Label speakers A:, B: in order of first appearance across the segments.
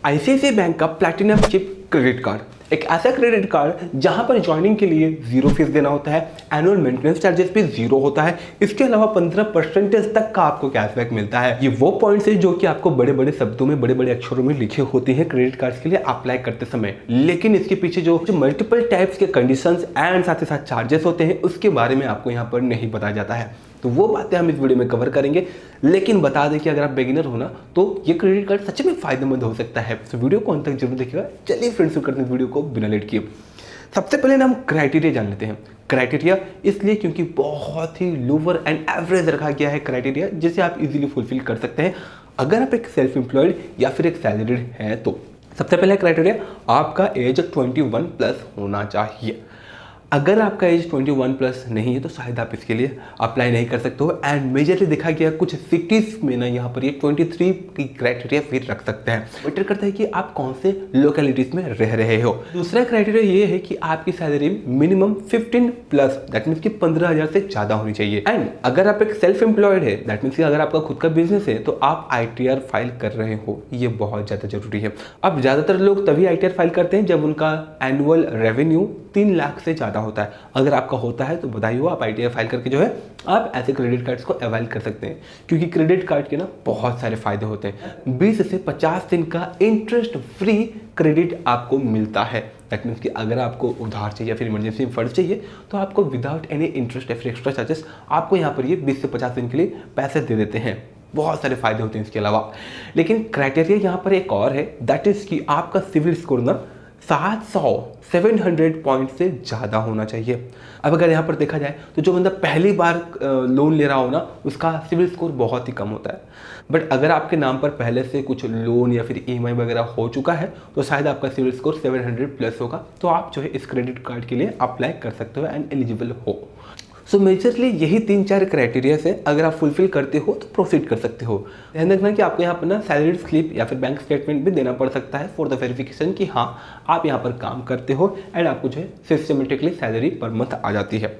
A: ICICI bank का platinum chip credit card एक ऐसा क्रेडिट कार्ड जहां पर ज्वाइनिंग के लिए 0 फीस देना होता है, एनुअल मेंटेनेंस चार्जेस भी 0 होता है। इसके अलावा 15% तक का आपको कैशबैक मिलता है। ये वो पॉइंट्स है जो कि आपको बड़े बड़े शब्दों में, बड़े बड़े अक्षरों में लिखे होते हैं क्रेडिट कार्ड्स के लिए अप्लाई करते समय, लेकिन इसके पीछे जो मल्टीपल टाइप्स के कंडीशंस एंड साथ ही साथ चार्जेस होते हैं उसके बारे में आपको यहाँ पर नहीं बताया जाता है। तो वो बातें हम इस वीडियो में कवर करेंगे, लेकिन बता दें कि अगर आप बिगिनर हो ना तो ये क्रेडिट कार्ड सच में फायदेमंद हो सकता है। तो वीडियो को अंत तक जरूर देखिएगा। चलिए फ्रेंड्स, शुरू करते हैं वीडियो को बिना लेट किए। सबसे पहले ना हम क्राइटेरिया जान लेते हैं। क्राइटेरिया इसलिए क्योंकि बहुत ही लोअर एंड एवरेज रखा गया है क्राइटेरिया, जिसे आप इजीली फुलफिल कर सकते हैं अगर आप एक सेल्फ एम्प्लॉयड या फिर एक सैलरीड हैं तो। सबसे पहले क्राइटेरिया, आपका एज 21 प्लस होना चाहिए। अगर आपका एज 21 प्लस नहीं है तो शायद आप इसके लिए अप्लाई नहीं कर सकते हो। एंड मेजरली देखा गया कुछ सिटीज में ना यहाँ पर ये 23 की क्राइटेरिया फिर रख सकते हैं। मैटर करता है कि आप कौन से लोकेलिटीज में रह रहे हो। दूसरा क्राइटेरिया ये है कि आपकी salary minimum 15 plus, that means कि 15,000 से ज्यादा होनी चाहिए। एंड अगर आप एक सेल्फ एम्प्लॉयड है, दैट मीन्स कि अगर आपका खुद का बिजनेस है तो आप ITR फाइल कर रहे हो, ये बहुत ज्यादा जरूरी है। अब ज्यादातर लोग तभी ITR फाइल करते हैं जब उनका एनुअल रेवेन्यू 3 लाख से ज्यादा होता है। अगर आपका होता है तो बधाई हो, आप ITR फाइल करके जो है आप ऐसे क्रेडिट कार्ड्स को अवेल कर सकते हैं, क्योंकि क्रेडिट कार्ड के ना बहुत सारे फायदे होते हैं। 20 से 50 दिन का इंटरेस्ट फ्री क्रेडिट आपको मिलता है। दैट मीन्स कि अगर आपको उधार चाहिए या फिर इमरजेंसी फंड चाहिए तो आपको विदाउट एनी इंटरेस्ट या फिर एक्स्ट्रा चार्जेस आपको यहाँ पर ये 20 से 50 दिन के लिए पैसे दे देते हैं। बहुत सारे फायदे होते हैं इसके अलावा। लेकिन क्राइटेरिया यहाँ पर एक और है, दैट इज कि आपका सिविल स्कोर ना 700 पॉइंट से ज़्यादा होना चाहिए। अब अगर यहाँ पर देखा जाए तो जो बंदा पहली बार लोन ले रहा हो ना उसका सिविल स्कोर बहुत ही कम होता है। बट अगर आपके नाम पर पहले से कुछ लोन या फिर EMI वगैरह हो चुका है तो शायद आपका सिविल स्कोर 700 प्लस होगा, तो आप जो है इस क्रेडिट कार्ड के लिए अप्लाई कर सकते हो एंड एलिजिबल हो। सो मेजरली यही 3-4 क्राइटेरिया है। अगर आप फुलफिल करते हो तो प्रोसीड कर सकते हो। ध्यान रखना कि आपको यहाँ पर ना सैलरी स्लिप या फिर बैंक स्टेटमेंट भी देना पड़ सकता है फॉर द वेरिफिकेशन कि हाँ आप यहाँ पर काम करते हो एंड आपको जो है सिस्टमेटिकली सैलरी पर मंथ आ जाती है।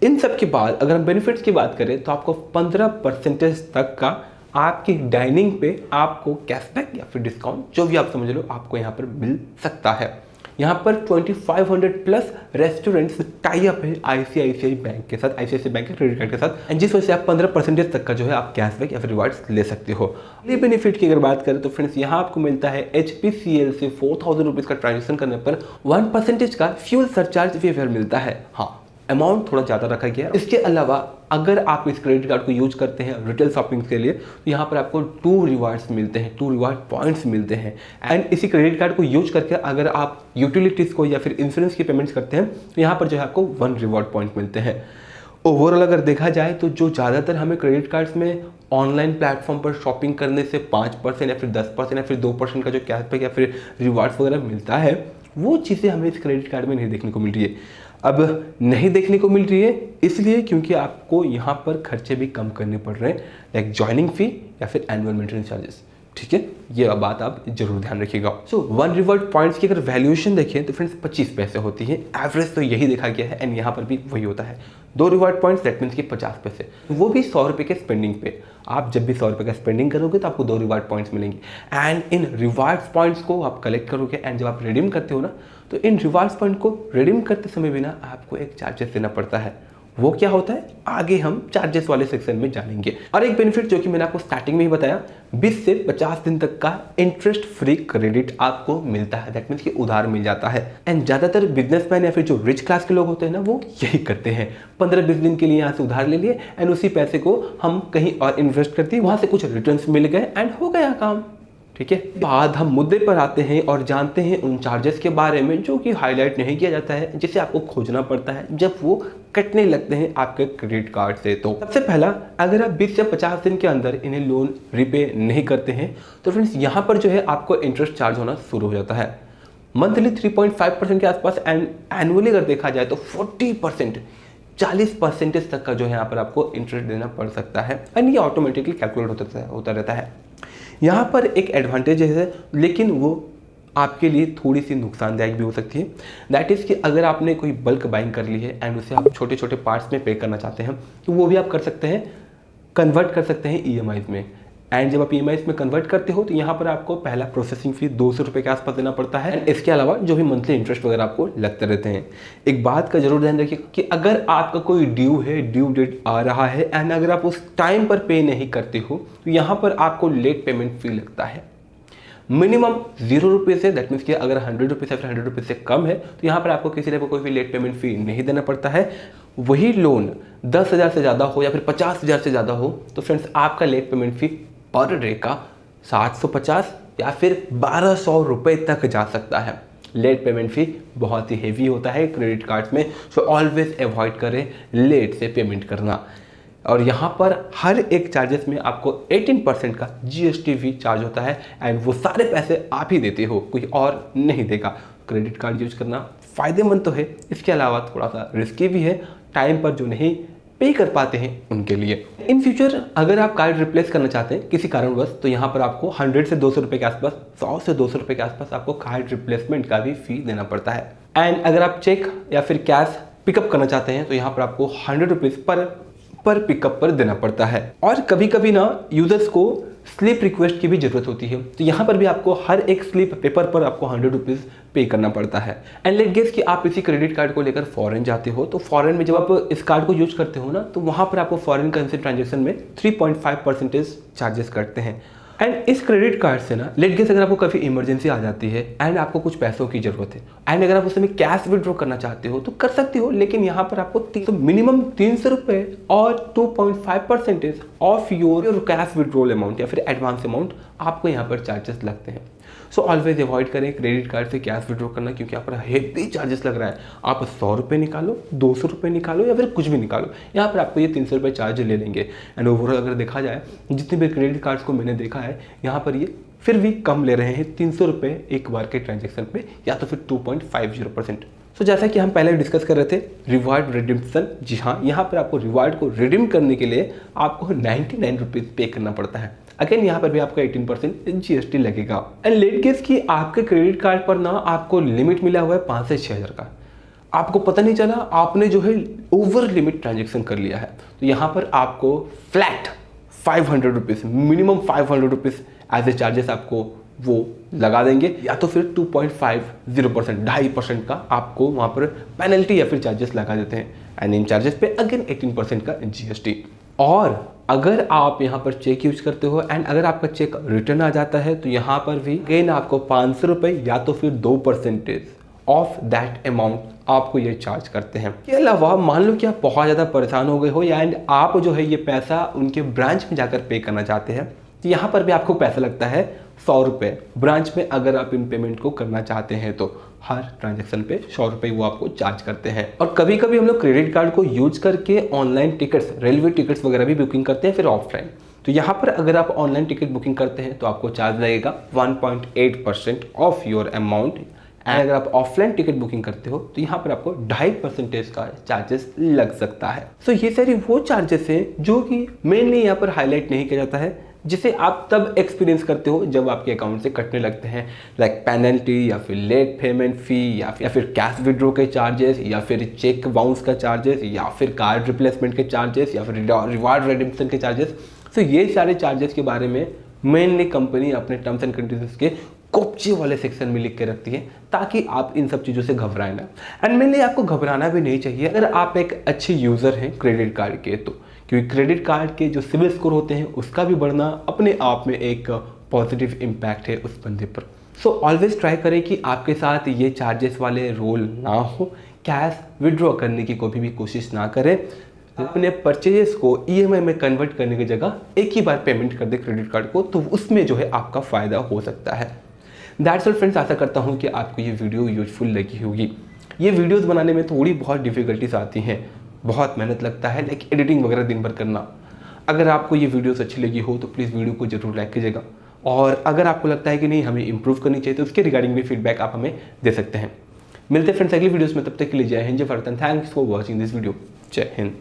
A: इन सब के बाद अगर हम बेनिफिट्स की बात करें तो आपको 15% तक का आपकी डाइनिंग पे आपको कैशबैक या फिर डिस्काउंट जो भी आप समझ लो आपको यहाँ पर मिल सकता है। यहाँ पर 2500 प्लस रेस्टोरेंट्स टाई अप है ICICI बैंक के साथ, ICICI बैंक के क्रेडिट कार्ड के साथ, जिस वजह से आप 15% तक का जो है आप कैशबैक या फिर रिवार्ड्स ले सकते हो। ये बेनिफिट की अगर बात करें तो फ्रेंड्स यहाँ आपको मिलता है HPCL से 4000 रुपीज़ का ट्रांजेक्शन करने पर 1% का फ्यूल सरचार्ज वेवर मिलता है। हाँ, अमाउंट थोड़ा ज़्यादा रखा गया है। इसके अलावा अगर आप इस क्रेडिट कार्ड को यूज करते हैं रिटेल शॉपिंग के लिए तो यहाँ पर आपको 2 रिवार्ड्स मिलते हैं, 2 रिवार्ड पॉइंट्स मिलते हैं। एंड इसी क्रेडिट कार्ड को यूज करके अगर आप यूटिलिटीज़ को या फिर इंश्योरेंस की पेमेंट्स करते हैं तो यहाँ पर जो है आपको 1 रिवार्ड पॉइंट मिलते हैं। ओवरऑल अगर देखा जाए तो जो ज़्यादातर हमें क्रेडिट कार्ड्स में ऑनलाइन प्लेटफॉर्म पर शॉपिंग करने से 5% या फिर 10% या फिर 2% का जो कैशबैक या फिर रिवार्ड्स वगैरह मिलता है, वो चीज़ें हमें इस क्रेडिट कार्ड में नहीं देखने को मिल रही है। अब नहीं देखने को मिल रही है इसलिए क्योंकि आपको यहाँ पर खर्चे भी कम करने पड़ रहे हैं, लाइक ज्वाइनिंग फी या फिर एनुअल मेंटेनेंस चार्जेस। ठीक है, ये बात आप जरूर ध्यान रखिएगा। सो 1 रिवॉर्ड पॉइंट्स की अगर वैल्यूएशन देखें तो फ्रेंड्स 25 पैसे होती है, एवरेज तो यही देखा गया है एंड यहाँ पर भी वही होता है। 2 रिवॉर्ड पॉइंट्स दैट मीन्स की 50 पैसे, वो भी 100 रुपये के स्पेंडिंग पे। आप जब भी 100 रुपये का स्पेंडिंग करोगे तो आपको 2 रिवार्ड पॉइंट्स मिलेंगे एंड इन रिवार्ड पॉइंट्स को आप कलेक्ट करोगे एंड जब आप रिडीम करते हो ना तो इन रिवार्ड पॉइंट को रिडीम करते समय भी ना आपको एक चार्जेस देना पड़ता है। वो क्या होता है आगे हम चार्जेस वाले सेक्शन में जानेंगे। और एक बेनिफिट जो कि मैंने आपको स्टार्टिंग में ही बताया, 20 से 50 दिन तक का इंटरेस्ट फ्री क्रेडिट आपको मिलता है, दैट मीन्स कि उधार मिल जाता है। एंड ज्यादातर बिजनेसमैन या फिर जो रिच क्लास के लोग होते हैं ना वो यही करते हैं, 15-20 दिन के लिए यहाँ से उधार ले लिए एंड उसी पैसे को हम कहीं और इन्वेस्ट करते हैं, वहां से कुछ रिटर्न्स मिल गए एंड हो गया काम। ठीक है, बाद हम मुद्दे पर आते हैं और जानते हैं उन चार्जेस के बारे में जो कि हाईलाइट नहीं किया जाता है, जिसे आपको खोजना पड़ता है जब वो कटने लगते हैं आपके क्रेडिट कार्ड से। तो सबसे पहला, अगर आप 20 से 50 दिन के अंदर इन्हें लोन रिपे नहीं करते हैं तो फ्रेंड्स यहाँ पर जो है आपको इंटरेस्ट चार्ज होना शुरू हो जाता है मंथली 3.5% के आसपास एंड एनुअली अगर देखा जाए तो 40%, 40% तक का जो है यहाँ पर आपको इंटरेस्ट देना पड़ सकता है एंड ये ऑटोमेटिकली कैलकुलेट होता रहता है। यहाँ पर एक एडवांटेज है लेकिन वो आपके लिए थोड़ी सी नुकसानदायक भी हो सकती है। दैट इज़ कि अगर आपने कोई बल्क बाइंग कर ली है एंड उसे आप छोटे छोटे पार्ट्स में पे करना चाहते हैं तो वो भी आप कर सकते हैं, कन्वर्ट कर सकते हैं EMIs में। एंड जब आप EMI में कन्वर्ट करते हो तो यहाँ पर आपको पहला प्रोसेसिंग फी 200 रुपये के आसपास देना पड़ता है। एंड इसके अलावा जो भी मंथली इंटरेस्ट वगैरह आपको लगते रहते हैं। एक बात का जरूर ध्यान रखिए कि अगर आपका कोई ड्यू है, ड्यू डेट आ रहा है एंड अगर आप उस टाइम पर पे नहीं करते हो तो यहाँ पर आपको लेट पेमेंट फी लगता है मिनिमम 0 रुपये से। दैट मीन्स कि अगर 100 रुपये या फिर 100 रुपये से कम है तो यहाँ पर आपको किसी तरह कोई भी लेट पेमेंट फी नहीं देना पड़ता है। वही लोन 10,000 से ज़्यादा हो या फिर 50,000 से ज़्यादा हो तो फ्रेंड्स आपका लेट पेमेंट फी पर डे का 750 या फिर 1200 रुपये तक जा सकता है। लेट पेमेंट फी बहुत ही हेवी होता है क्रेडिट कार्ड्स में, सो ऑलवेज अवॉइड करें लेट से पेमेंट करना। और यहाँ पर हर एक चार्जेस में आपको 18% का GST भी चार्ज होता है एंड वो सारे पैसे आप ही देते हो, कोई और नहीं देगा। क्रेडिट कार्ड यूज करना फ़ायदेमंद तो है, इसके अलावा थोड़ा सा रिस्की भी है टाइम पर जो नहीं पे कर पाते हैं उनके लिए। इन फ्यूचर अगर आप कार्ड रिप्लेस करना चाहते हैं किसी कारणवश तो यहाँ पर आपको 100 से 200 रुपये के आसपास, 100 से 200 रुपये के आसपास आपको कार्ड रिप्लेसमेंट का भी फी देना पड़ता है। एंड अगर आप चेक या फिर कैश पिकअप करना चाहते हैं तो यहाँ पर आपको 100 रुपीज़ पर पिकअप पर देना पड़ता है। और कभी कभी ना यूजर्स को स्लिप रिक्वेस्ट की भी जरूरत होती है तो यहाँ पर भी आपको हर एक स्लिप पेपर पर आपको 100 रुपीज़ पे करना पड़ता है। एंड लेट गेस कि आप इसी क्रेडिट कार्ड को लेकर फॉरेन जाते हो तो फॉरेन में जब आप इस कार्ड को यूज करते हो ना तो वहाँ पर आपको फॉरेन करेंसी ट्रांजेक्शन में 3.5% चार्जेस कटते हैं। एंड इस क्रेडिट कार्ड से ना लेट गेस अगर आपको कभी इमरजेंसी आ जाती है एंड आपको कुछ पैसों की जरूरत है एंड अगर आप उस समय कैश विड्रॉ करना चाहते हो तो कर सकते हो, लेकिन यहाँ पर आपको मिनिमम 300 रुपये और 2.5% of your cash withdrawal amount या फिर एडवांस अमाउंट आपको यहाँ पर चार्जेस लगते हैं। सो ऑलवेज अवॉइड करें क्रेडिट कार्ड से कैश विड्रॉ करना क्योंकि यहाँ पर हेवी चार्जेस लग रहा है। आप 100 रुपये निकालो, 200 रुपये निकालो या फिर कुछ भी निकालो, यहाँ पर आपको ये 300 रुपये चार्ज ले लेंगे। एंड ओवरऑल अगर देखा जाए जितने भी क्रेडिट कार्ड्स को मैंने देखा है यहाँ पर ये फिर भी कम ले रहे हैं 300 रुपये एक बार के ट्रांजेक्शन पे या तो फिर 2.50%। सो जैसा कि हम पहले डिस्कस कर रहे थे रिवार्ड रिडीम्पशन, जी हाँ, यहाँ पर आपको रिवार्ड को रिडीम करने के लिए आपको 99 रुपीज़ पे करना पड़ता है। अगेन यहाँ पर भी आपका 18% GST लगेगा। एंड लेट गेस कि आपके क्रेडिट कार्ड पर ना आपको लिमिट मिला हुआ है 5 से 6 हज़ार का, आपको पता नहीं चला, आपने जो है ओवर लिमिट ट्रांजेक्शन कर लिया है तो यहाँ पर आपको flat 500 rupees, minimum 500 rupees as a charges आपको वो लगा देंगे या तो फिर 2.50%, 2.5% का आपको वहाँ पर पेनल्टी या फिर चार्जेस लगा देते हैं। एंड इन चार्जेस पे अगेन 18% का GST। और अगर आप यहाँ पर चेक यूज करते हो एंड अगर आपका चेक रिटर्न आ जाता है तो यहाँ पर भी अगेन आपको 500 रुपये या तो फिर 2% ऑफ दैट अमाउंट आपको ये चार्ज करते हैं। इसके अलावा मान लो कि आप बहुत ज़्यादा परेशान हो गए हो या एंड आप जो है ये पैसा उनके ब्रांच में जाकर पे करना चाहते हैं तो यहाँ पर भी आपको पैसा लगता है 100 रुपये ब्रांच में। अगर आप इन पेमेंट को करना चाहते हैं तो हर ट्रांजैक्शन पे 100 रुपये वो आपको चार्ज करते हैं। और कभी कभी हम लोग क्रेडिट कार्ड को यूज करके ऑनलाइन टिकट्स, रेलवे टिकट्स वगैरह भी बुकिंग करते हैं फिर ऑफलाइन। तो यहाँ पर अगर आप ऑनलाइन टिकट बुकिंग करते हैं तो आपको चार्ज लगेगा 1.8% ऑफ योर अमाउंट। एंड अगर आप ऑफलाइन टिकट बुकिंग करते हो तो यहाँ पर आपको 2.5% का चार्जेस लग सकता है। सो ये सारी वो चार्जेस हैं जो कि मेनली यहाँ पर हाईलाइट नहीं किया जाता है, जिसे आप तब एक्सपीरियंस करते हो जब आपके अकाउंट से कटने लगते हैं, लाइक पेनल्टी या फिर लेट पेमेंट फी या फिर कैश विड्रॉ के चार्जेस या फिर चेक बाउंस का चार्जेस या फिर कार्ड रिप्लेसमेंट के चार्जेस या फिर रिवार्ड रिडीम्पशन के चार्जेस। तो ये सारे चार्जेस के बारे में मेनली कंपनी अपने टर्म्स एंड कंडीशंस के कोपचे वाले सेक्शन में लिख के रखती है ताकि आप इन सब चीज़ों से घबराएं ना। एंड मेनली आपको घबराना भी नहीं चाहिए अगर आप एक अच्छे यूज़र हैं क्रेडिट कार्ड के, तो क्योंकि क्रेडिट कार्ड के जो सिविल स्कोर होते हैं उसका भी बढ़ना अपने आप में एक पॉजिटिव इम्पैक्ट है उस बंदे पर। सो ऑलवेज ट्राई करें कि आपके साथ ये चार्जेस वाले रोल ना हो, कैश विड्रॉ करने की कभी भी कोशिश ना करें। अपने परचेजेस को EMI में कन्वर्ट करने की जगह एक ही बार पेमेंट कर दे क्रेडिट कार्ड को, तो उसमें जो है आपका फ़ायदा हो सकता है। दैट्स ऑल फ्रेंड्स, आशा करता हूँ कि आपको ये वीडियो यूजफुल लगी होगी। ये वीडियोस बनाने में थोड़ी बहुत डिफ़िकल्टीज आती हैं, बहुत मेहनत लगता है, लाइक एडिटिंग वगैरह दिन भर करना। अगर आपको ये वीडियोस अच्छी लगी हो तो प्लीज़ वीडियो को जरूर लाइक कीजिएगा, और अगर आपको लगता है कि नहीं हमें इंप्रूव करनी चाहिए तो उसके रिगार्डिंग भी फीडबैक आप हमें दे सकते हैं। मिलते हैं फ्रेंड्स अगली वीडियोस में, तब तक के लिए जय हिंद, जय Bharat, thanks for watching this video. जय हिंद।